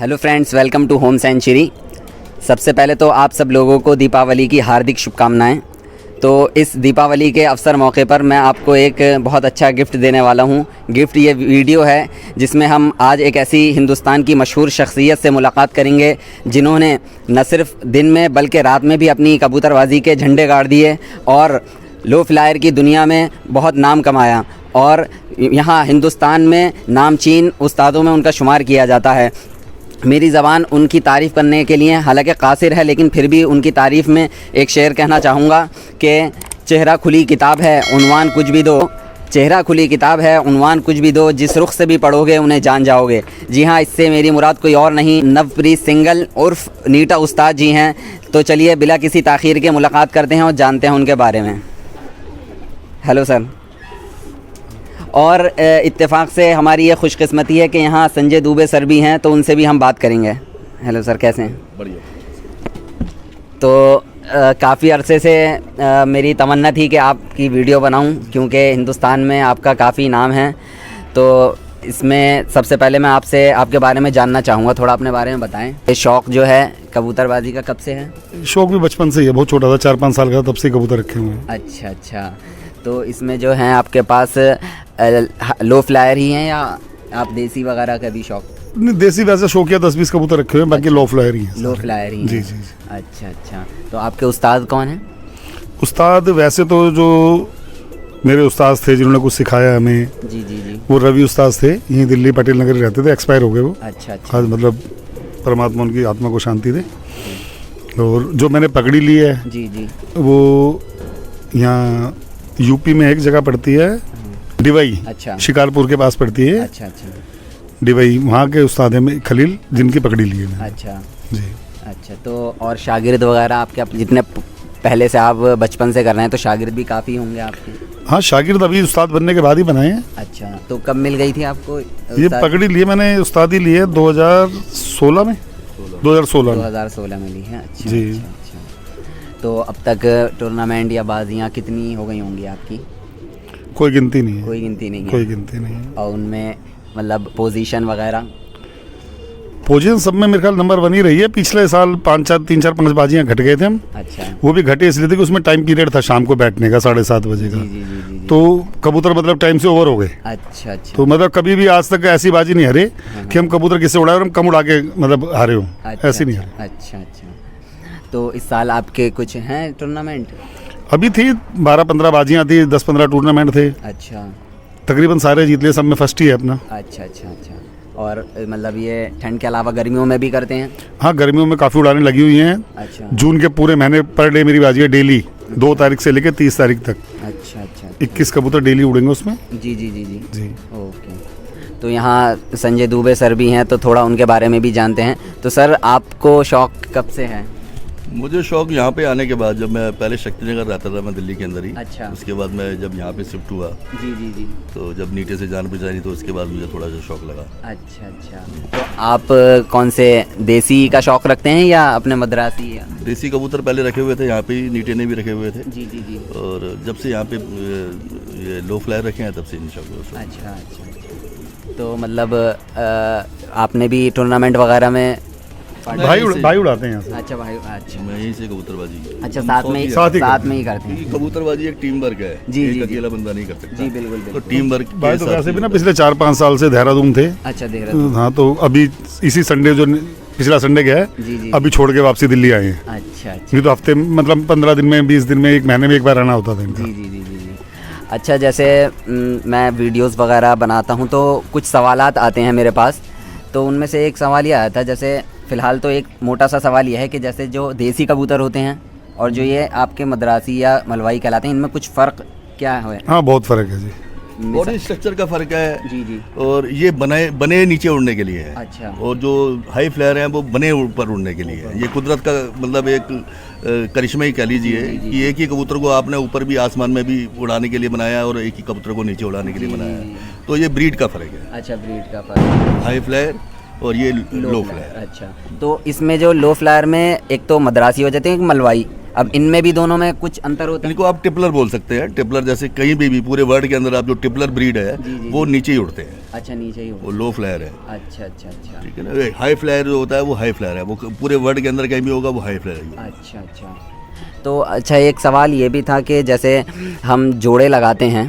Hello friends, welcome to Home Century. सबसे पहले तो आप सब लोगों को दीपावली की हार्दिक शुभकामनाएं। तो इस दीपावली के अवसर मौके पर मैं आपको एक बहुत अच्छा गिफ्ट देने वाला हूं। गिफ्ट ये वीडियो है जिसमें हम आज एक ऐसी हिंदुस्तान की मशहूर शख्सियत से मुलाकात करेंगे जिन्होंने न सिर्फ दिन में बल्कि रात में भी अपनी कबूतरबाजी के झंडे गाड़ दिए और लो फ्लायर की दुनिया में बहुत नाम कमाया और यहाँ हिंदुस्तान में नामचीन उस्तादों में उनका शुमार किया जाता है। मेरी ज़बान उनकी तारीफ़ करने के लिए हालांकि कासिर है, लेकिन फिर भी उनकी तारीफ़ में एक शेर कहना चाहूँगा कि चेहरा खुली किताब है उन्वान कुछ भी दो, चेहरा खुली किताब है उन्वान कुछ भी दो, जिस रुख से भी पढ़ोगे उन्हें जान जाओगे। जी हाँ, इससे मेरी मुराद कोई और नहीं, नवप्रीत सिंगल उर्फ नीटा उस्ताद जी हैं। तो चलिए बिला किसी ताख़ीर के मुलाकात करते हैं और जानते हैं उनके बारे में। Hello sir. और इत्तेफाक से हमारी ये खुशकिस्मती है कि यहाँ संजय दुबे सर भी हैं, तो उनसे भी हम बात करेंगे। हेलो सर, कैसे हैं? बढ़िया। तो काफ़ी अरसे से मेरी तमन्ना थी कि आपकी वीडियो बनाऊं, क्योंकि हिंदुस्तान में आपका काफ़ी नाम है। तो इसमें सबसे पहले मैं आपसे आपके बारे में जानना चाहूँगा, थोड़ा अपने बारे में बताएं। ये शौक़ जो है कबूतरबाजी का कब से है? शौक भी बचपन से ही है, बहुत छोटा था, 4-5 साल का, तब से कबूतर रखे हुए हैं। अच्छा अच्छा। तो इसमें जो है आपके पास लो फ्लायर ही हैं या आप देसी वगैरह का भी शौक? नहीं, देसी वैसे शौकिया 10-20 कबूतर रखे हुए हैं, बाकी लो फ्लायर ही हैं। लो फ्लायर ही जी हैं। जी। अच्छा अच्छा। तो आपके उस्ताद कौन हैं? उस्ताद वैसे तो जो मेरे उस्ताद थे जिन्होंने कुछ सिखाया हमें, जी जी जी। वो रवि उस्ताद थे, यहीं दिल्ली पटेल नगर रहते थे, एक्सपायर हो गए वो। अच्छा अच्छा। आज मतलब परमात्मा उनकी आत्मा को शांति दे। और जो मैंने पगड़ी ली है जी जी। वो यहाँ यूपी में एक जगह पड़ती है, डिवाई। अच्छा। शिकारपुर के पास पड़ती है। अच्छा अच्छा। डिवाई, वहाँ के उस्ताद हैं खलील, जिनकी पकड़ी ली है मैंने। अच्छा जी। अच्छा। तो और शागिर्द वगैरह आपके जितने पहले से आप बचपन से कर रहे हैं, तो शागिर्द भी काफ़ी होंगे आपके? हाँ, शागिर्द अभी उस्ताद बनने के बाद ही बनाए हैं। अच्छा। तो कब मिल गई थी आपको ये पकड़ी लिए मैंने, उस्तादी ली है 2016 में। 2016 में ली है। अच्छा जी। अच्छा अच्छा। तो अब तक टूर्नामेंट या बाजियाँ कितनी हो गई होंगी आपकी? कोई गिनती नहीं है। कोई गिनती नहीं है। कोई गिनती नहीं है। और उनमें मतलब पोजीशन वगैरह? पोजीशन सब में मेरे ख्याल नंबर 1 ही रही है। पिछले साल 3-4-5 बाजियाँ घट गए थे हम। अच्छा। वो भी घटे इसलिए थे कि उसमें टाइम पीरियड था शाम को बैठने का, 7:30 बजे का। जी जी जी जी। तो कबूतर मतलब टाइम से ओवर हो गए। अच्छा अच्छा। तो मतलब कभी भी आज तक ऐसी बाजी नहीं हारे कि हम कबूतर किससे उड़ाए और हम कम उड़ा के मतलब हारे हो, ऐसी नहीं हारे। अच्छा अच्छा। तो इस साल आपके कुछ हैं टूर्नामेंट? अभी थी 12-15 बाजियाँ थी, 10-15 टूर्नामेंट थे, अच्छा। तकरीबन सारे जीत लिए, सब में फर्स्ट ही है अपना। अच्छा अच्छा अच्छा। और मतलब ये ठंड के अलावा गर्मियों में भी करते हैं? हाँ, गर्मियों में काफ़ी उड़ाने लगी हुई हैं। अच्छा। जून के पूरे महीने पर डे मेरी बाजी है डेली, 2 तारीख से लेकर 30 तारीख तक। अच्छा अच्छा। 21 कबूतर डेली उड़ेंगे उसमें। जी जी जी जी जी। ओके। तो यहाँ संजय दुबे सर भी हैं, तो थोड़ा उनके बारे में भी जानते हैं। तो सर, आपको शौक़ कब से है? मुझे शौक़ यहाँ पे आने के बाद, जब मैं पहले शक्तिनगर रहता था मैं दिल्ली के अंदर ही। अच्छा। उसके बाद मैं जब यहाँ पे शिफ्ट हुआ, जी जी जी। तो जब नीटे से जान पहचानी, तो उसके बाद मुझे थोड़ा सा शौक़ लगा। अच्छा अच्छा। तो आप कौन से देसी का शौक़ रखते हैं या अपने मद्रासी? या देसी कबूतर पहले रखे हुए थे यहाँ पे, नीटे ने भी रखे हुए थे। जी जी जी। और जब से यहाँ पे ये लो फ्लायर रखे हैं, तब से इन शौक़। अच्छा अच्छा। तो मतलब आपने भी टूर्नामेंट वगैरह में भाई उड़ाते हैं यहाँ से। अच्छा भाई। अच्छा। मैं यहीं से कबूतरबाजी। अच्छा, साथ में ही करते हैं? कबूतरबाजी एक टीम वर्क है। जी जी। अकेला बंदा नहीं कर सकता। जी बिल्कुल तो बिल्कुल। टीम वर्क भाई तो वैसे भी ना पिछले 4-5 साल से देहरादून थे। अच्छा, देहरादून। हाँ, तो अभी इसी संडे जो पिछला संडे गया जी जी। है, अभी छोड़ के वापसी दिल्ली आए हैं। अच्छा अच्छा। नहीं तो हफ्ते मतलब 15 दिन में, 20 दिन में, 1 महीने में एक बार रहना होता था इनका। जी जी जी जी जी। अच्छा, जैसे मैं वीडियोस वगैरह बनाता हूँ तो कुछ सवालात आते हैं मेरे पास, तो उनमें से एक सवाल ये आया था, जैसे फ़िलहाल तो एक मोटा सा सवाल यह है कि जैसे जो देसी कबूतर होते हैं और जो ये आपके मद्रासी या मलवाई कहलाते हैं, इनमें कुछ फ़र्क क्या है? हाँ, बहुत फ़र्क है जी। बॉडी स्ट्रक्चर का फर्क है। जी जी। और ये बने नीचे उड़ने के लिए है। अच्छा। और जो हाई फ्लायर हैं वो बने ऊपर उड़ने के लिए है। ये कुदरत का मतलब एक करिश्मा ही कह लीजिए कि एक ही कबूतर को आपने ऊपर भी आसमान में भी उड़ाने के लिए बनाया है और एक ही कबूतर को नीचे उड़ाने के लिए बनाया है। तो ये ब्रीड का फ़र्क है। अच्छा, ब्रीड का फ़र्क। हाई फ्लायर और ये लो फ्लायर। अच्छा। तो इसमें जो लो फ्लायर में एक तो मद्रासी हो जाते हैं, एक मलवाई, अब इनमें भी दोनों में कुछ अंतर होता है? इनको आप टिपलर बोल सकते हैं। टिपलर जैसे कहीं भी पूरे वर्ल्ड के अंदर आप जो टिपलर ब्रीड है वो नीचे ही उड़ते हैं। अच्छा, नीचे ही वो लो फ्लायर है। अच्छा अच्छा अच्छा, ठीक है ना। हाई फ्लायर जो होता है वो हाई फ्लायर है, वो पूरे वर्ल्ड के अंदर कहीं भी होगा वो हाई फ्लायर है। अच्छा अच्छा। तो अच्छा, एक सवाल ये भी था कि जैसे हम जोड़े लगाते हैं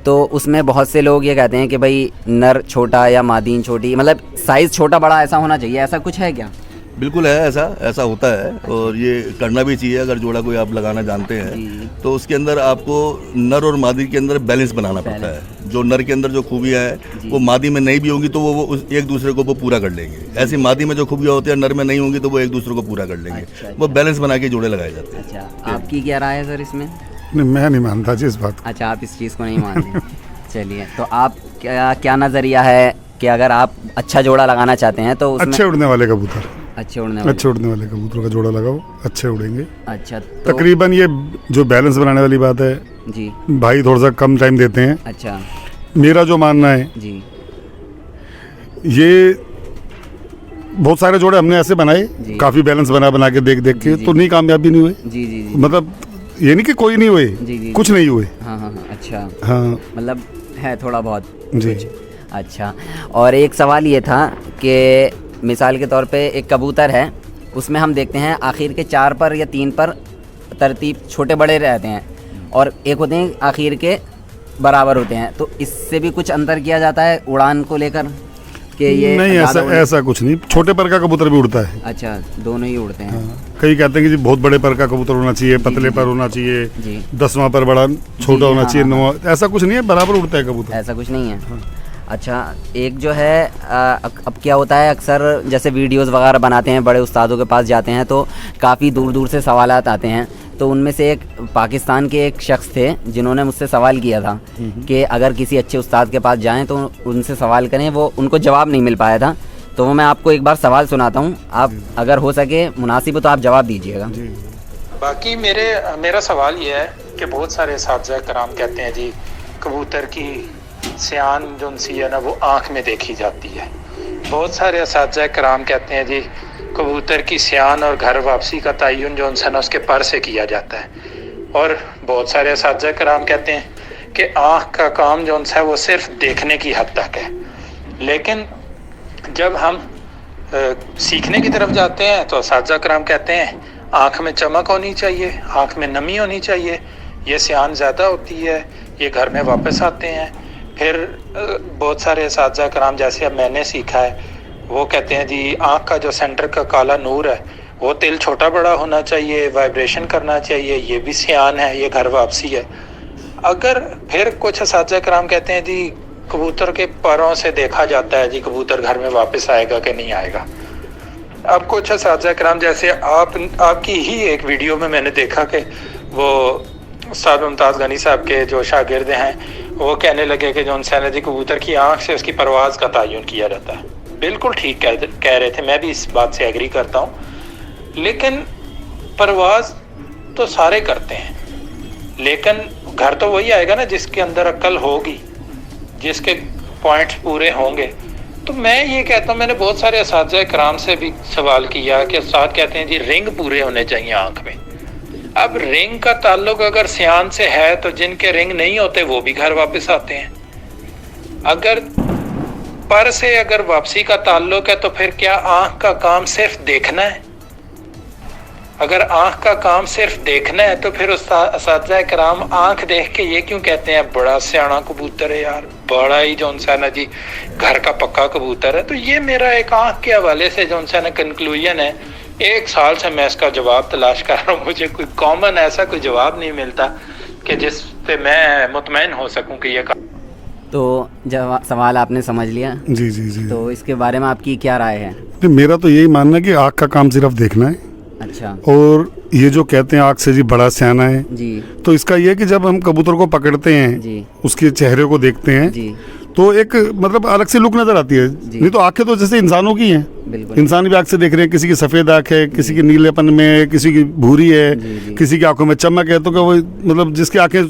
तो उसमें बहुत से लोग ये कहते हैं कि भाई नर छोटा या मादीन छोटी, मतलब साइज़ छोटा बड़ा ऐसा होना चाहिए, ऐसा कुछ है क्या? बिल्कुल है, ऐसा होता है और ये करना भी चाहिए। अगर जोड़ा कोई आप लगाना जानते हैं तो उसके अंदर आपको नर और मादी के अंदर बैलेंस बनाना पड़ता है। जो नर के अंदर जो खूबियाँ हैं वो मादी में नहीं भी होंगी तो वो एक दूसरे को वो पूरा कर लेंगे। ऐसी मादी में जो खूबियाँ होती है नर में नहीं होंगी तो वो एक दूसरे को पूरा कर लेंगे। अच्छा, वो बैलेंस बना के जोड़े लगाए जाते हैं। अच्छा, आपकी क्या राय है सर इसमें? नहीं, मैं नहीं मानता जी इस बात को। अच्छा, आप इस चीज़ को नहीं मानते। चलिए, तो आप क्या नज़रिया है कि अगर आप अच्छा जोड़ा लगाना चाहते हैं तो उसमें अच्छे उड़ने वाले कबूतर, अच्छे उड़ने वाले कबूतरों का जोड़ा लगाओ, अच्छे उड़ेंगे। अच्छा, तो तकरीबन ये जो बैलेंस बनाने वाली बात है जी, भाई थोड़ा सा कम टाइम देते हैं। अच्छा मेरा जो मानना है जी, ये बहुत सारे जोड़े हमने ऐसे बनाए, जी। काफ़ी बैलेंस बना के देख के जी। तो नहीं, कामयाबी नहीं हुए। जी जी जी, मतलब ये नहीं कि कोई नहीं हुए, जी। कुछ नहीं हुए। हाँ हाँ हाँ, अच्छा, हाँ मतलब है थोड़ा बहुत जी। कुछ। अच्छा, और एक सवाल ये था कि मिसाल के तौर पे एक कबूतर है, उसमें हम देखते हैं आखिर के 4 पर या 3 पर तरतीब छोटे बड़े रहते हैं और एक होते हैं आखिर के बराबर होते हैं, तो इससे भी कुछ अंतर किया जाता है उड़ान को लेकर कि ये नहीं, ज़्यादा ऐसा कुछ नहीं। छोटे पर का कबूतर भी उड़ता है। अच्छा, दोनों ही उड़ते हैं। कई कहते हैं कि जी बहुत बड़े पर का कबूतर होना चाहिए, पतले पर होना चाहिए, जी 10वां पर बड़ा छोटा होना हाँ, चाहिए, हाँ, 9वां, ऐसा कुछ नहीं है, बराबर उड़ता है कबूतर। ऐसा कुछ नहीं है। अच्छा, एक जो है अब क्या होता है, अक्सर जैसे वीडियोस वगैरह बनाते हैं, बड़े उस्तादों के पास जाते हैं तो काफ़ी दूर दूर से सवालात आते हैं। तो उनमें से एक पाकिस्तान के एक शख्स थे जिन्होंने मुझसे सवाल किया था कि अगर किसी अच्छे उस्ताद के पास जाएं तो उनसे सवाल करें, वो उनको जवाब नहीं मिल पाया था। तो वो मैं आपको एक बार सवाल सुनाता हूँ, आप अगर हो सके मुनासिब हो तो आप जवाब दीजिएगा। बाकी मेरा सवाल ये है कि बहुत सारे साथी कराम कहते हैं जी कबूतर की सियान जो सी है ना वो आँख में देखी जाती है। बहुत सारे साथी कराम कहते हैं जी कबूतर की सियान और घर वापसी का तयन जो है ना उसके पर से किया जाता है। और बहुत सारे साथी कराम कहते हैं कि आँख का काम जो है वो सिर्फ देखने की हद तक है। लेकिन जब हम सीखने की तरफ जाते हैं तो साथी कराम कहते हैं आँख में चमक होनी चाहिए, आँख में नमी होनी चाहिए, ये सियान ज़्यादा होती है, ये घर में वापस आते हैं। फिर बहुत सारे साथी कराम जैसे अब मैंने सीखा है वो कहते हैं जी आँख का जो सेंटर का काला नूर है वो तिल छोटा बड़ा होना चाहिए, वाइब्रेशन करना चाहिए, ये भी सियान है, ये घर वापसी है। अगर फिर कुछ साथी कराम कहते हैं जी कबूतर के परों से देखा जाता है जी कबूतर घर में वापस आएगा कि नहीं आएगा। अब कुछ साथी कराम जैसे आपकी ही एक वीडियो में मैंने देखा कि वो उस्ताद मुमताज़ गनी साहब के जो शागिर्द हैं वो कहने लगे कि जो उनसे जी कबूतर की आँख से उसकी परवाज़ का तयन किया जाता है। बिल्कुल ठीक कह रहे थे, मैं भी इस बात से एग्री करता हूँ। लेकिन परवाज़ तो सारे करते हैं, लेकिन घर तो वही आएगा ना जिसके अंदर अक्ल होगी, जिसके पॉइंट्स पूरे होंगे। तो मैं ये कहता हूँ, मैंने बहुत सारे साथी कराम से भी सवाल किया कि उस्ताद कहते हैं जी रिंग पूरे होने चाहिए आँख में। अब रिंग का ताल्लुक अगर सियान से है तो जिनके रिंग नहीं होते वो भी घर वापस आते हैं। अगर पर से अगर वापसी का ताल्लुक है तो फिर क्या आँख का काम सिर्फ देखना है? अगर आँख का काम सिर्फ देखना है तो फिर उस्ताद कराम आँख देख के ये क्यों कहते हैं बड़ा सियाना कबूतर है यार, बड़ा ही जो है ना जी घर का पक्का कबूतर है। तो ये मेरा एक आँख के हवाले से जो है ना कंक्लूजन है। 1 साल से मैं इसका जवाब तलाश कर रहा हूँ, मुझे कोई कॉमन ऐसा कोई जवाब नहीं मिलता कि जिस पे मैं मुतमईन हो सकूँ कि ये तो जवाब सवाल आपने समझ लिया। जी जी जी। तो इसके बारे में आपकी क्या राय है? नहीं, मेरा तो यही मानना है कि आँख का काम सिर्फ देखना है। अच्छा, और ये जो कहते हैं आँख से जी बड़ा सियाना है, जी तो इसका ये है कि जब हम कबूतर को पकड़ते हैं, जी उसके चेहरे को देखते हैं, जी तो एक मतलब अलग से लुक नजर आती है। नहीं तो आंखें तो जैसे इंसानों की हैं, बिल्कुल। इंसान भी आँख से देख रहे हैं, किसी की सफ़ेद आँख है, किसी की नीलेपन में है, किसी की भूरी है, किसी की आंखों में चमक है। तो क्या वो मतलब जिसकी आंखें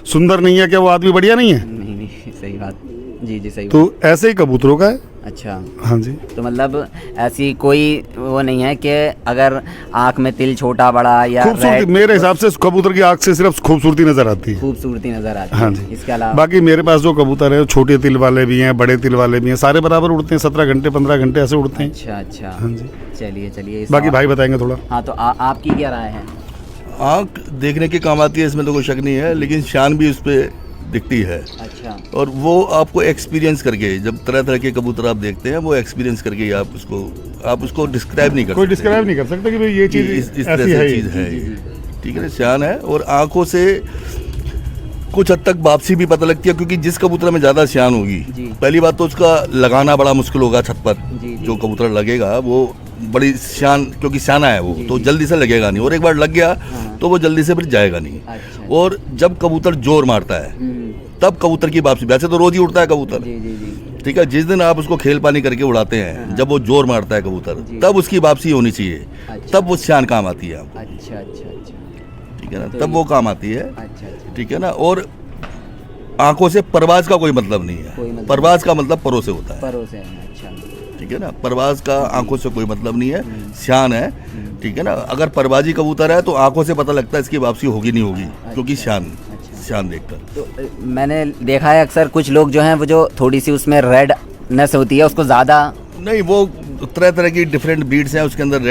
सुंदर नहीं है क्या वो आदमी बढ़िया नहीं है? नहीं, सही बात। जी जी सही बात। तो ऐसे ही कबूतरों का है। अच्छा, हाँ जी। तो मतलब ऐसी कोई वो नहीं है कि अगर आँख में तिल छोटा बड़ा या खूबसूरती रेड, मेरे हिसाब से कबूतर की आँख से सिर्फ खूबसूरती नजर आती है। खूबसूरती नज़र आती हाँ है। जी। इसके अलावा बाकी मेरे पास जो कबूतर है छोटे तिल वाले भी हैं, बड़े तिल वाले भी हैं, सारे बराबर उड़ते हैं, 17 घंटे 15 घंटे ऐसे उड़ते हैं। अच्छा अच्छा, हाँ जी। चलिए चलिए। बाकी भाई बताएंगे थोड़ा। हाँ, तो आपकी क्या राय है? आँख देखने के काम आती है, इसमें तो कोई शक नहीं है, लेकिन शान भी उस पर दिखती है। अच्छा, और वो आपको एक्सपीरियंस करके, जब तरह तरह के कबूतर आप देखते हैं, वो एक्सपीरियंस करके ही आप उसको डिस्क्राइब नहीं कर कोई सकते। डिस्क्राइब नहीं कर सकता कि भाई ये चीज़ इस तरह ऐसी है से ही। चीज़ है ये। ठीक है ना, शान है। और आंखों से कुछ हद तक वापसी भी पता लगती है, क्योंकि जिस कबूतर में ज़्यादा शान होगी, जी। पहली बात तो उसका लगाना बड़ा मुश्किल होगा छत पर। जी, जी। जो कबूतर लगेगा वो बड़ी शान, क्योंकि शाना है वो, जी, तो जी। जल्दी से लगेगा नहीं, और एक बार लग गया तो वो जल्दी से फिर जाएगा नहीं। अच्छा। और जब कबूतर जोर मारता है तब कबूतर की वापसी, वैसे तो रोज ही उड़ता है कबूतर, जी जी जी। ठीक है, जिस दिन आप उसको खेल पानी करके उड़ाते हैं, जब वो जोर मारता है कबूतर, जी। तब उसकी वापसी होनी चाहिए। अच्छा। तब वो शान काम आती है आपको, अच्छा अच्छा अच्छा ठीक है ना, तो तब वो काम आती है, अच्छा अच्छा। ठीक है ना। और आंखों से परवाज का कोई मतलब नहीं कोई है, मतलब परवाज का मतलब परों से होता है, परों से है। अच्छा, ठीक है ना। परवाज का आंखों से कोई मतलब नहीं है, शान है, ठीक है ना। अगर परवाजी कबूतर है तो आंखों से पता लगता है इसकी वापसी होगी नहीं होगी, क्योंकि शान देखकर। तो मैंने देखा है अक्सर कुछ लोग जो हैं वो जो थोड़ी सी उसमें रेडनेस होती है उसको ज़्यादा नहीं, वो तरह तरह की डिफरेंट ब्रीड्स हैं, उसके अंदर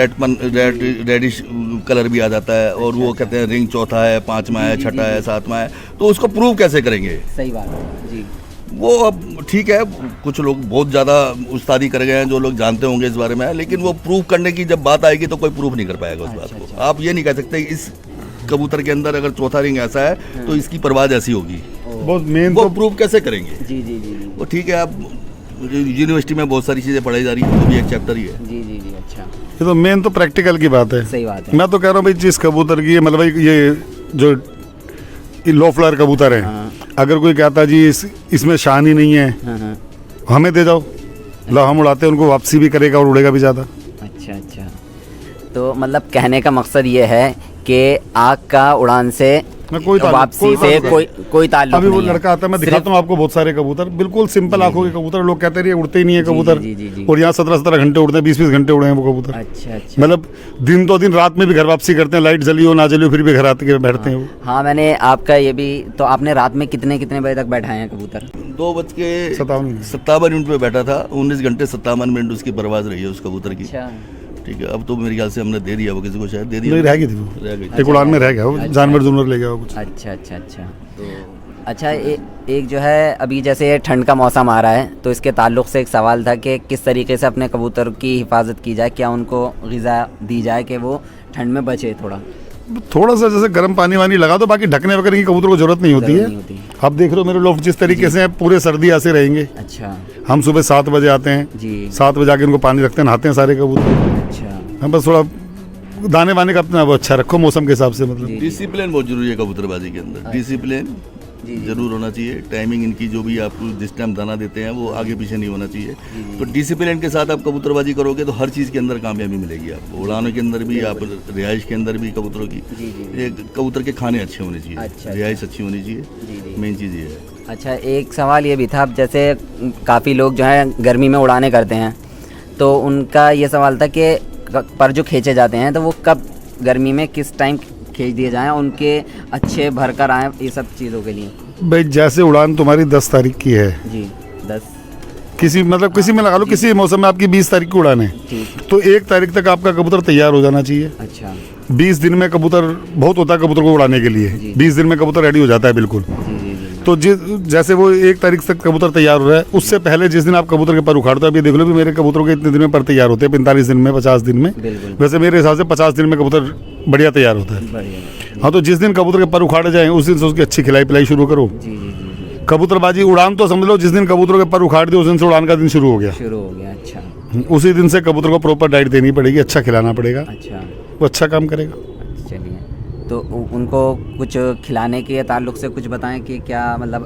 रेडिश कलर भी आ जाता है, और वो कहते हैं रिंग चौथा है, पांचवा है, छठा है, सातवां है, तो उसको प्रूव कैसे करेंगे? सही बात है जी। वो अब ठीक है, कुछ लोग बहुत ज़्यादा उस्तादी कर गए हैं, जो लोग जानते होंगे इस बारे में, लेकिन वो प्रूव करने की जब बात आएगी तो कोई प्रूव नहीं कर पाएगा उस बात को। आप ये नहीं कह सकते इस कबूतर के अंदर अगर चौथा रिंग ऐसा है तो इसकी परवाज ऐसी होगी, बहुत मेन वो तो प्रूव कैसे करेंगे? जी जी जी जी वो ठीक है, आप यूनिवर्सिटी में बहुत सारी चीज़ें पढ़ाई जा रही है, वो भी एक चैप्टर ही है। जी जी जी। अच्छा, ये तो मेन तो प्रैक्टिकल की बात है। सही बात है। मैं तो कह रहा हूँ भाई जिस कबूतर की मतलब भाई ये जो लो फ्लावर कबूतर है, हाँ। अगर कोई कहता जी इसमें शान ही नहीं है, हाँ हाँ। हमें दे जाओ, लो हम उड़ाते हैं, उनको वापसी भी करेगा और उड़ेगा भी ज़्यादा। अच्छा अच्छा, तो मतलब कहने का मकसद ये है कि आग का उड़ान से कोई ताल्लुक- वापसी कोई से ताल्लुक कोई ताल्लुक अभी वो नहीं है। लड़का आता है, मैं सिर्फ- दिखाता हूँ आपको बहुत सारे कबूतर, बिल्कुल सिंपल आंखों के कबूतर, लोग कहते हैं उड़ते ही नहीं है कबूतर, जी, जी, जी। और यहाँ 17-17 घंटे उड़ते हैं, 20-20 घंटे उड़े हैं वो कबूतर। अच्छा अच्छा। मतलब दिन तो दिन रात में भी घर वापसी करते हैं, लाइट जली हो ना जली हो फिर भी घर आते के बैठते हैं वो। हाँ, मैंने आपका ये भी तो आपने रात में कितने बजे तक बैठाए हैं कबूतर? 2:57 पे बैठा था, 19 घंटे 57 मिनट उसकी परवाज रही है उस कबूतर की, अच्छा ठीक है। अब तो मेरे ख्याल से हमने दे दिया, वो किसी को शायद दे नहीं दिया, रह गई थी वो, रह गई। एक उड़ान में रह गया वो, अच्छा। जानवर जुनवर ले गया वो कुछ। अच्छा अच्छा अच्छा। तो अच्छा, एक जो है अभी जैसे ठंड का मौसम आ रहा है तो इसके ताल्लुक़ से एक सवाल था कि किस तरीके से अपने कबूतर की हिफाजत की जाए, क्या उनको ग़िज़ा दी जाए कि वो ठंड में बचे थोड़ा सा जैसे गर्म पानी वानी लगा दो, बाकी ढकने वगैरह की कबूतर को जरूरत नहीं होती ज़रूरत है। नहीं होती। आप देख रहे हो मेरे लोग जिस तरीके से हैं, पूरे सर्दी ऐसे रहेंगे। अच्छा हम सुबह 7 बजे आते हैं, जी। 7 बजे आके उनको पानी रखते हैं, नहाते हैं सारे कबूतर। अच्छा हम बस थोड़ा दाने वाने का अपना वो अच्छा रखो मौसम के हिसाब से, मतलब जी। डिसिप्लिन बहुत जरूरी है कबूतरबाजी के अंदर, डिसिप्लिन जी, जी। जरूर होना चाहिए। टाइमिंग इनकी जो भी आप जिस टाइम दाना देते हैं वो आगे पीछे नहीं होना चाहिए। तो डिसिप्लिन के साथ आप कबूतरबाजी करोगे तो हर चीज़ के अंदर कामयाबी मिलेगी आपको, उड़ानों के अंदर भी, आप रिहाइश के अंदर भी कबूतरों की। जी, जी। एक कबूतर के खाने अच्छे होने चाहिए, अच्छा, रिहाइश अच्छी होनी चाहिए, जी, जी। मेन चीज़ ये है। अच्छा, एक सवाल ये भी था, अब जैसे काफ़ी लोग जो है गर्मी में उड़ाने करते हैं तो उनका ये सवाल था कि पर जो खींचे जाते हैं तो वो कब गर्मी में किस टाइम खींच दिए जाएं उनके अच्छे भर कर आएँ ये सब चीज़ों के लिए? भाई जैसे उड़ान तुम्हारी 10 तारीख की है, जी 10 किसी मतलब किसी में लगा लो, किसी मौसम में आपकी 20 तारीख की उड़ान है, ठीक। तो 1 तारीख तक आपका कबूतर तैयार हो जाना चाहिए। अच्छा 20 दिन में कबूतर बहुत होता है कबूतर को उड़ाने के लिए, जी। 20 दिन में कबूतर रेडी हो जाता है बिल्कुल। जी जी जी। तो जैसे वो 1 तारीख तक कबूतर तैयार हो रहा है, उससे पहले जिस दिन आप कबूतर के पर उखाड़ते हो, अभी देख लो भी मेरे कबूतरों के इतने दिन में पर तैयार होते हैं, 45 दिन में, 50 दिन में। बिल्कुल वैसे मेरे हिसाब से 50 दिन में कबूतर बढ़िया तैयार होता है। बढ़िया। हाँ, तो जिस दिन कबूतर के पर उखाड़े जाएं उस दिन से उसकी अच्छी खिलाई पिलाई शुरू करो। जी जी जी। कबूतरबाजी उड़ान तो समझ लो जिस दिन कबूतरों के पर उखाड़ दिए उस दिन से उड़ान का दिन शुरू हो गया। शुरू हो गया। अच्छा उसी दिन से कबूतर को प्रॉपर डाइट देनी पड़ेगी, अच्छा खिलाना पड़ेगा, अच्छा। वो अच्छा काम करेगा। चलिए, तो उनको कुछ खिलाने के ताल्लुक़ से कुछ बताएं कि क्या मतलब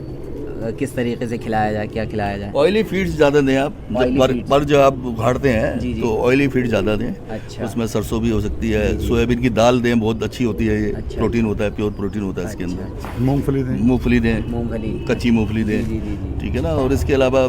किस तरीके से खिलाया जाए, क्या खिलाया जाए? ऑयली फीड्स ज़्यादा दें आप, Oily पर feeds। पर जो आप उखाड़ते हैं जी, जी। तो ऑयली फीड ज़्यादा दें। अच्छा। उसमें सरसों भी हो सकती है, सोयाबीन की दाल दें, बहुत अच्छी होती है ये। अच्छा। प्रोटीन होता है, प्योर प्रोटीन होता है इसके अच्छा, अंदर। अच्छा। मूंगफली दें। मूंगफली दें, मूंगफली, कच्ची मूंगफली दें, जी, जी, जी। ठीक है ना। और इसके अलावा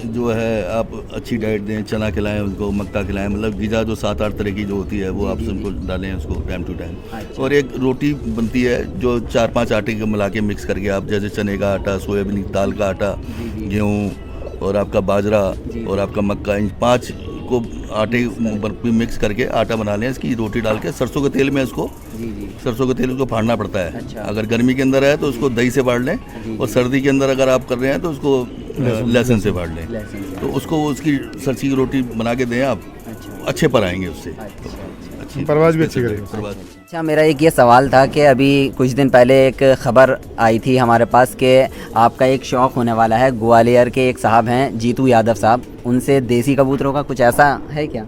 जो है आप अच्छी डाइट दें, चना खिलाएं उनको, मक्का खिलाएं, मतलब ग़िज़ा जो 7-8 तरह की जो होती है वो आप उनको डालें उसको टाइम टू टाइम। अच्छा। और एक रोटी बनती है जो 4-5 आटे को मिला के मिक्स करके आप, जैसे चने का आटा, सोयाबीन की दाल का आटा, गेहूँ और आपका बाजरा और आपका मक्का, इन 5 को आटे में मिक्स करके आटा बना लें, इसकी रोटी डाल के सरसों के तेल में इसको, जी, जी। सरसों के तेल को फाड़ना पड़ता है। अच्छा। अगर गर्मी के अंदर है तो उसको दही से फाड़ लें, और सर्दी के अंदर अगर आप कर रहे हैं तो उसको लहसुन से फाड़ लें। लहसुन से। तो उसको उसकी सरसी की रोटी बना के दें आप, अच्छा, अच्छे पर आएंगे उससे। अच्छा, अच्छा। अच्छी परवाज भी अच्छी करेगा। परवाज। अच्छा, मेरा एक ये सवाल था कि अभी कुछ दिन पहले एक ख़बर आई थी हमारे पास कि आपका एक शौक़ होने वाला है। ग्वालियर के एक साहब हैं जीतू यादव साहब, उनसे देसी कबूतरों का कुछ ऐसा है क्या?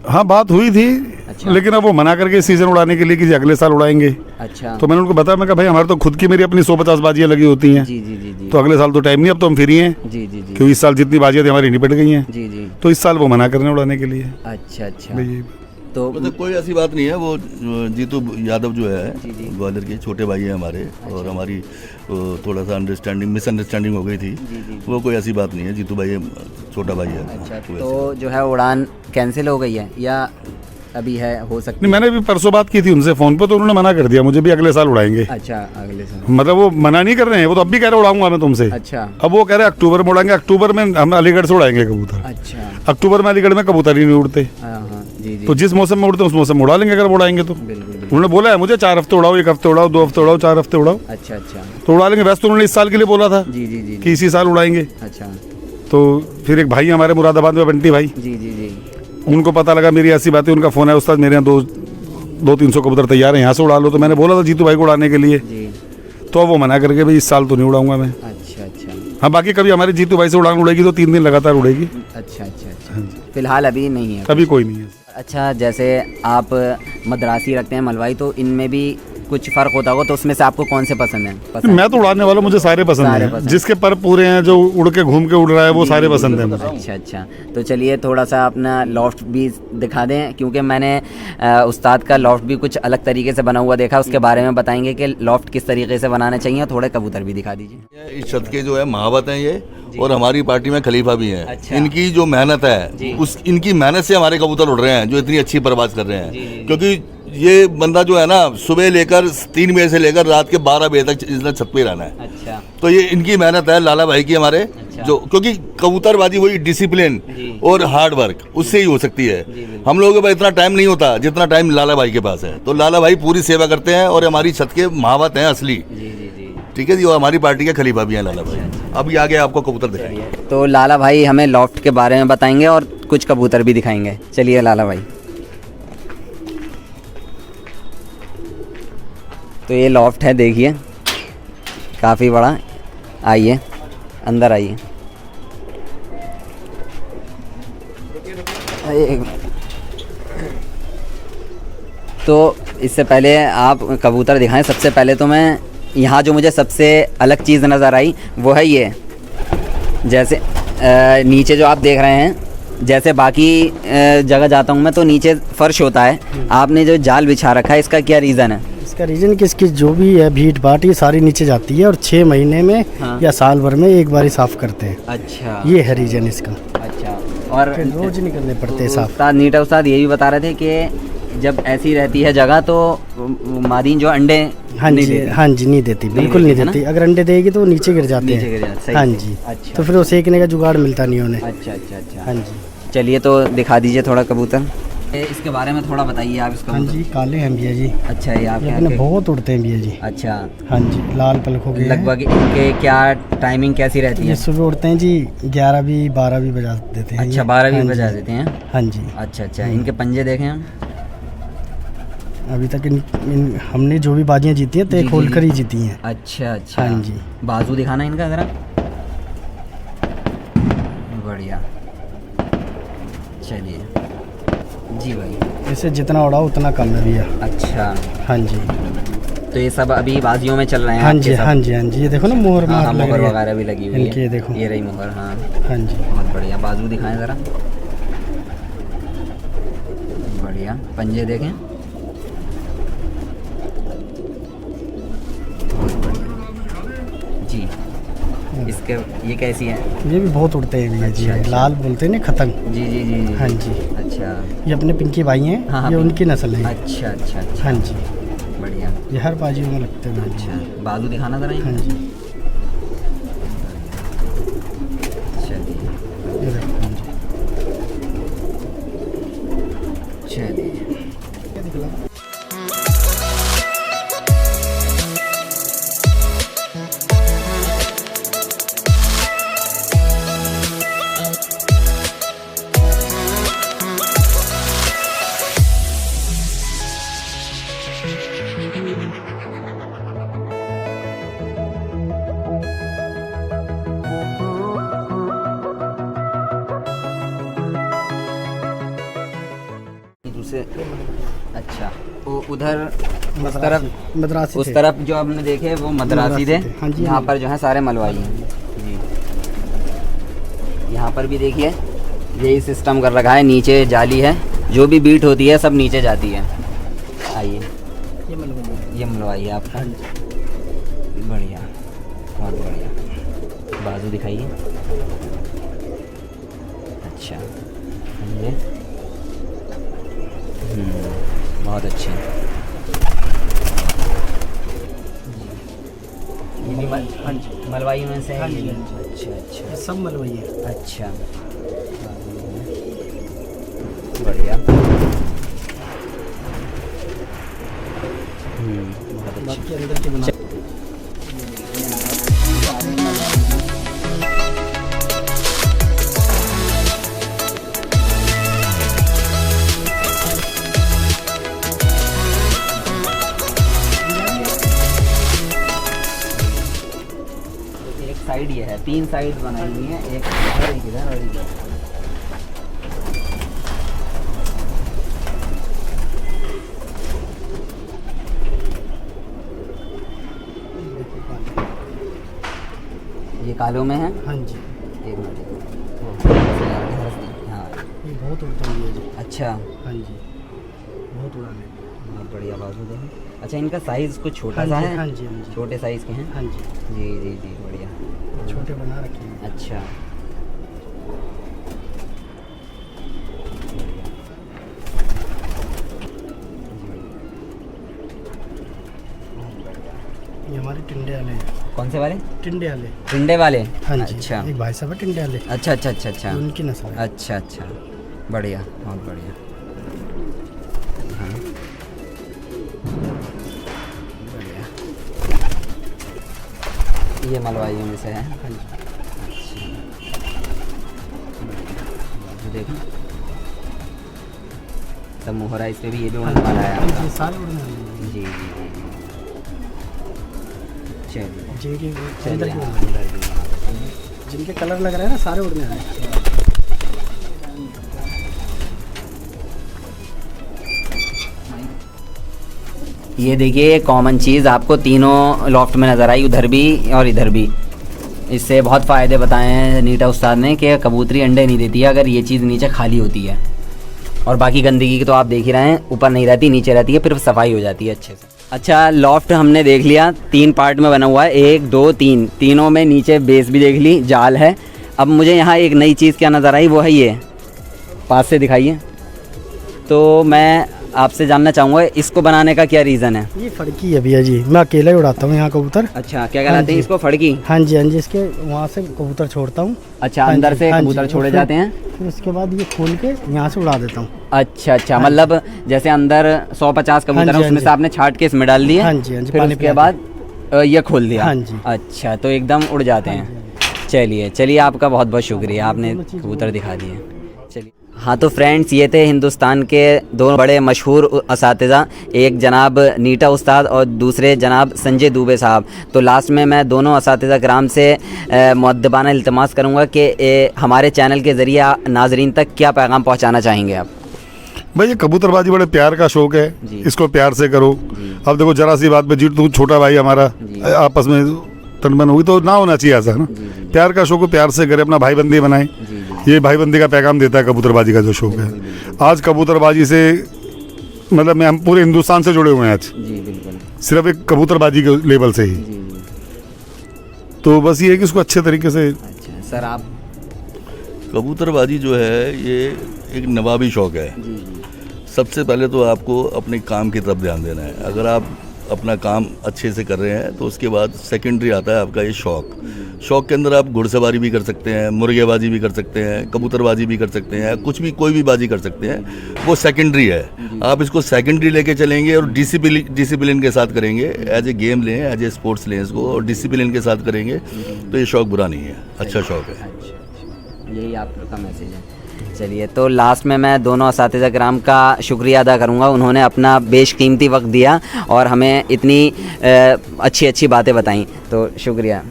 हाँ, बात हुई थी। अच्छा। लेकिन अब वो मना करके सीज़न उड़ाने के लिए कि जी अगले साल उड़ाएंगे। अच्छा। तो मैंने उनको बताया, मैं कहा भाई हमारे तो खुद की मेरी अपनी 150 बाजियाँ लगी होती हैं। जी, जी, जी, जी। तो अगले साल तो टाइम नहीं, अब तो हम फ्री हैं। जी, जी, जी। क्योंकि इस साल जितनी बाजियाँ थी हमारी निपट गई हैं। जी, जी। तो इस साल वो मना करने उड़ाने के लिए। अच्छा, अच्छा। भाई तो मतलब कोई ऐसी बात नहीं है। वो जीतू यादव जो है जी, जी। ग्वालियर के छोटे भाई हैं हमारे, और हमारी थोड़ा सा मिसअंडरस्टैंडिंग हो गई थी। जी, जी। वो कोई ऐसी बात नहीं है। जीतू भाई छोटा भाई है। अच्छा, कोई ऐसी तो जो है उड़ान कैंसिल हो गई है या अभी है, हो सकती नहीं, मैंने भी परसों बात की थी उनसे फ़ोन पे, तो उन्होंने मना कर दिया मुझे भी अगले साल उड़ाएंगे। अच्छा, अगले साल। मतलब वो मना नहीं कर रहे हैं, वो तो अब भी कह रहे उड़ाऊंगा मैं तुमसे। अच्छा, अब वो कह रहे हैं अक्टूबर में उड़ाएंगे। अक्टूबर में हम अलीगढ़ से उड़ाएंगे कबूतर। अच्छा। अक्टूबर में अलीगढ़ में कबूतर ही नहीं उड़ते। हाँ, हाँ, जी, जी। तो जिस मौसम में उड़ते हैं उस मौसम में उड़ा लेंगे अगर वो उड़ाएंगे तो। बिल्कुल, बिल्कुल। उन्होंने बोला है मुझे 4 हफ्ते उड़ाओ, 1 हफ्ते उड़ाओ, 2 हफ्ते उड़ाओ, 4 हफ्ते उड़ाओ, अच्छा, अच्छा। तो उड़ा लेंगे। वैसे तो उन्होंने इस साल के लिए बोला था जी, जी, जी, कि इसी साल उड़ाएंगे। अच्छा। तो फिर एक भाई हमारे मुरादाबाद में, बंटी भाई, जी, जी, जी। उनको पता लगा मेरी ऐसी बातें, उनका फ़ोन है, उस्ताद मेरे यहाँ 200-300 कबूतर तैयार हैं, यहाँ से उड़ा लो। तो मैंने बोला था जीतू भाई को उड़ाने के लिए, जी। तो अब वो मना करके भाई इस साल तो नहीं उड़ाऊंगा मैं। अच्छा, अच्छा। हाँ, बाकी कभी हमारे जीतू भाई से उड़ान उड़ेगी तो 3 दिन लगातार उड़ेगी। अच्छा, अच्छा, अच्छा। फिलहाल अभी नहीं है। अभी कोई नहीं है। अच्छा, जैसे आप मद्रासी रखते हैं, मलवाई, तो इनमें भी कुछ फ़र्क होता होगा, तो उसमें से आपको कौन से पसंद हैं? मैं तो उड़ाने वाला, मुझे सारे पसंद सारे हैं। पसंद। जिसके पर पूरे हैं, जो उड़ के घूम के उड़ रहा है, वो सारे पसंद हैं मुझे। अच्छा, अच्छा। तो चलिए थोड़ा सा अपना लॉफ्ट भी दिखा दें, क्योंकि मैंने उस्ताद का लॉफ्ट भी कुछ अलग तरीके से बना हुआ देखा, उसके बारे में बताएंगे कि लॉफ्ट किस तरीके से बनाने चाहिए। और थोड़े कबूतर भी दिखा दीजिए। इस छत के जो है महावत हैं ये, और हमारी पार्टी में खलीफा भी हैं। अच्छा। इनकी जो मेहनत है, उस इनकी मेहनत से हमारे कबूतर उड़ रहे हैं, जो इतनी अच्छी परवाज कर रहे हैं। क्योंकि ये बंदा जो है ना, सुबह लेकर 3 बजे से लेकर रात के 12 बजे तक इसने छत पे रहना है। अच्छा। तो ये इनकी मेहनत है, लाला भाई की हमारे। अच्छा। जो क्योंकि कबूतरबाजी वही डिसिप्लिन और हार्ड वर्क, उससे ही हो सकती है। हम लोगों के पास इतना टाइम नहीं होता जितना टाइम लाला भाई के पास है। तो लाला भाई पूरी सेवा करते हैं, और हमारी छत के महावत हैं असली। जी, जी, जी। ठीक है जी, और हमारी पार्टी के खलीफा भी हैं लाला भाई। अभी आगे आपको कबूतर दिखाएंगे। तो लाला भाई हमें लॉफ्ट के बारे में बताएंगे और कुछ कबूतर भी दिखाएंगे। चलिए लाला भाई। तो ये लॉफ्ट है, देखिए काफ़ी बड़ा। आइए अंदर आइए। तो इससे पहले आप कबूतर दिखाएं। सबसे पहले तो मैं यहाँ जो मुझे सबसे अलग चीज़ नज़र आई वो है ये, जैसे नीचे जो आप देख रहे हैं, जैसे बाकी जगह जाता हूँ मैं तो नीचे फर्श होता है, आपने जो जाल बिछा रखा है, इसका क्या रीज़न है? इसका रीज़न कि इसकी जो भी है भीड़ भाट ये सारी नीचे जाती है, और 6 महीने में या साल भर में एक बार ही साफ़ करते हैं। अच्छा, ये है रीज़न इसका। अच्छा। और रोज नहीं करने पड़ते साफ़। उस्ताद नीटा उस्ताद ये भी बता रहे थे कि जब ऐसी रहती है जगह तो मादीन जो अंडे हाँ जी, हाँ जी, नहीं देती, बिल्कुल नहीं देती। अगर अंडे देगी तो वो नीचे गिर जाते नीचे गिर जाते, हैं। सही हाँ से। जी। अच्छा। तो फिर वो सेकने का जुगाड़ मिलता नहीं उन्हें। अच्छा, अच्छा, अच्छा। हाँ जी। चलिए तो दिखा दीजिए थोड़ा कबूतर। इसके बारे में थोड़ा बताइए आप इसका। हाँ जी, काले हैं भैया जी। अच्छा, ये आपके ये यहाँ अपने के- बहुत उड़ते हैं भैया जी। अच्छा। हाँ जी, लाल पलकों के हैं। लगभग इनके क्या टाइमिंग कैसी रहती ये है? सुबह उड़ते हैं जी 11 भी 12 भी बजा देते हैं। अच्छा, ये। 12 भी हाँ बजा जी। देते हैं। हाँ जी। अच्छा, अच्छा। इनके पंजे देखें हम। अभी तक हमने जो भी बाजियाँ जीती हैं तय जी, खोल जी, कर जी। ही जीती हैं। अच्छा, अच्छा। हाँ जी। बाजू दिखाना इनका ज़रा। बढ़िया। चलिए जी भाई। इसे जितना उड़ाओ उतना कम है भैया। अच्छा। हाँ जी। तो ये सब अभी बाजियों में चल रहे हैं हाँ आपके जी सब? हाँ जी हाँ जी, ये देखो ना मोहर हाँ मार लग मोहर रही है। वगैरह भी लगी हुई इनकी है। ये देखो। ये रही मोहर। हाँ हाँ जी। बहुत बढ़िया। बाजू दिखाएं ज़रा। बढ़िया। पंजे देखें। बहुत बढ़िया जी। इसके ये कैसी है? ये भी बहुत उड़ते हैं भैया जी। अच्छा, अच्छा। लाल बोलते हैं ना खतंग। जी जी जी जी। हाँ जी। अच्छा ये अपने पिंकी भाई हैं। हाँ, हाँ, ये पिंकी। उनकी नस्ल है। अच्छा अच्छा अच्छा। हाँ जी। बढ़िया। ये हर बाजियों में लगते हैं। अच्छा बाजू दिखाना ज़रा। हाँ जी। चलिए ये देखो। हाँ जी। चलिए। क्या दिखला? दूसरे। अच्छा वो उधर उस तरफ मद्रासी उस थे। तरफ जो आपने देखे वो मद्रासी थे। मद्रासी थे। हाँ जी, यहाँ हाँ पर जो है सारे मलवाई हैं जी। यहाँ पर भी देखिए यही सिस्टम कर रखा है। नीचे जाली है, जो भी बीट होती है सब नीचे जाती है। आइए ये मलबरी। ये मलवाई है आपका। हाँ जी। बढ़िया बहुत बढ़िया। बाजू दिखाइए। अच्छा ये बहुत अच्छे। ये भी हाँ जी। मलवाई में से है हाँ ये जी, भी? हाँ जी। अच्छा अच्छा ये सब मलबरी है। अच्छा। बढ़िया। बहुत अच्छे। बाकी अंदर के बना। एक साइड ये है, 3 साइड बनाई हुई है। एक इधर एक इधर और एक इधर। ये कालों में है। हाँ जी। एक मिनट। हाँ ये बहुत उड़ता है जी। अच्छा हाँ जी। बहुत उड़ाने। बहुत बढ़िया। बाजू देखें। अच्छा इनका साइज़ कुछ छोटा सा हाँ जी, है? हाँ जी, हाँ जी। छोटे साइज़ के हैं? हाँ जी। जी जी जी बढ़िया। छोटे बना रखे हैं। अच्छा ये हमारे टिंडे वाले हैं। कौन से वाले? टिंडे वाले। टिंडे वाले। हाँ जी। अच्छा एक भाई साहब है टिंडे वाले। अच्छा अच्छा अच्छा अच्छा। ये उनकी नस्ल है। अच्छा अच्छा बढ़िया बहुत बढ़िया। हाँ बढ़िया। ये मलवाइयों में से है। हाँ जी। अच्छा देखो सब मोहरा इस पे भी ये भी हाँ उड़ने वाला है जी, आपका। ये सारे उड़ने वाले हैं। जी जी जी चलिए जिनके चलिए अंदर हाँ, के अंदर भी बना देते हैं। जिनके कलर लग रहे हैं ना सारे उड़ने वाले हैं। ये देखिए कॉमन चीज़ आपको तीनों लॉफ्ट में नज़र आई, उधर भी और इधर भी। इससे बहुत फ़ायदे बताए हैं नीटा उस्ताद ने कि कबूतरी अंडे नहीं देती है अगर ये चीज़ नीचे खाली होती है। और बाकी गंदगी तो आप देख ही रहे हैं, ऊपर नहीं रहती नीचे रहती है, फिर सफाई हो जाती है अच्छे से। अच्छा लॉफ्ट हमने देख लिया, 3 पार्ट में बना हुआ है, 1 2 3। तीनों में नीचे बेस भी देख ली, जाल है। अब मुझे यहाँ एक नई चीज़ क्या नज़र आई वो है ये, पास से दिखाइए। तो मैं आपसे जानना चाहूँगा इसको बनाने का क्या रीज़न है? ये फड़की है भैया जी, मैं अकेला ही उड़ाता हूँ यहाँ कबूतर। अच्छा क्या कहलाते हैं इसको? फड़की। हाँ जी हाँ जी, इसके वहाँ से कबूतर छोड़ता हूँ। अच्छा हाँ अंदर जी, से हाँ कबूतर जी, छोड़े और फिर- जाते हैं। फिर उसके बाद ये खोल के यहाँ से उड़ा देता हूँ। अच्छा अच्छा मतलब जैसे अंदर 100-50 कबूतर हाँ है जी, उसमें हाँ से जी। आपने छाट के इसमें डाल दिए। हाँ जी, हाँ जी, फिर पानी उसके पिला बाद ये खोल दिया। हाँ जी। अच्छा तो एकदम उड़ जाते हाँ हैं। चलिए चलिए आपका बहुत बहुत शुक्रिया, आपने दोनों चीज़ कबूतर दिखा दिए। चलिए हाँ तो फ्रेंड्स ये थे हिंदुस्तान के 2 बड़े मशहूर असातिज़ा, एक जनाब नीटा उस्ताद और दूसरे जनाब संजय दुबे साहब। तो लास्ट में मैं दोनों असातिज़ा कराम से मुअद्दबाना इल्तिमास करूँगा कि हमारे चैनल के ज़रिए नाजरीन तक क्या पैगाम पहुँचाना चाहेंगे आप? भाई ये कबूतरबाजी बड़े प्यार का शौक है, जी। इसको प्यार से करो अब देखो जरा सी बात पे जीत, तू छोटा भाई हमारा, आपस में तनमन होगी तो ना होना चाहिए ऐसा, है ना। प्यार का शौक को प्यार से करे, अपना भाईबंदी बनाए, ये भाईबंदी का पैगाम देता है कबूतरबाजी का जो शौक है। आज कबूतरबाजी से मतलब हम पूरे हिंदुस्तान से जुड़े हुए हैं आज, जी बिल्कुल, सिर्फ एक कबूतरबाजी के लेवल से ही। तो बस ये है कि इसको अच्छे तरीके से। अच्छा सर, आप कबूतरबाजी जो है ये एक नवाबी शौक है। सबसे पहले तो आपको अपने काम की तरफ ध्यान देना है। अगर आप अपना काम अच्छे से कर रहे हैं तो उसके बाद सेकेंडरी आता है आपका ये शौक। शौक के अंदर आप घुड़सवारी भी कर सकते हैं, मुर्गेबाजी भी कर सकते हैं, कबूतरबाजी भी कर सकते हैं, कुछ भी कोई भी बाजी कर सकते हैं, वो सेकेंडरी है। आप इसको सेकेंडरी लेके चलेंगे और डिसिप्लिन के साथ करेंगे, एज ए गेम लें, एज ए स्पोर्ट्स लें इसको, और डिसिप्लिन के साथ करेंगे तो ये शौक बुरा नहीं है, अच्छा शौक है। यही आपका मैसेज है। चलिए, तो लास्ट में मैं दोनों असातिज़ा किराम का शुक्रिया अदा करूंगा, उन्होंने अपना बेशकीमती वक्त दिया और हमें इतनी अच्छी अच्छी बातें बताई, तो शुक्रिया।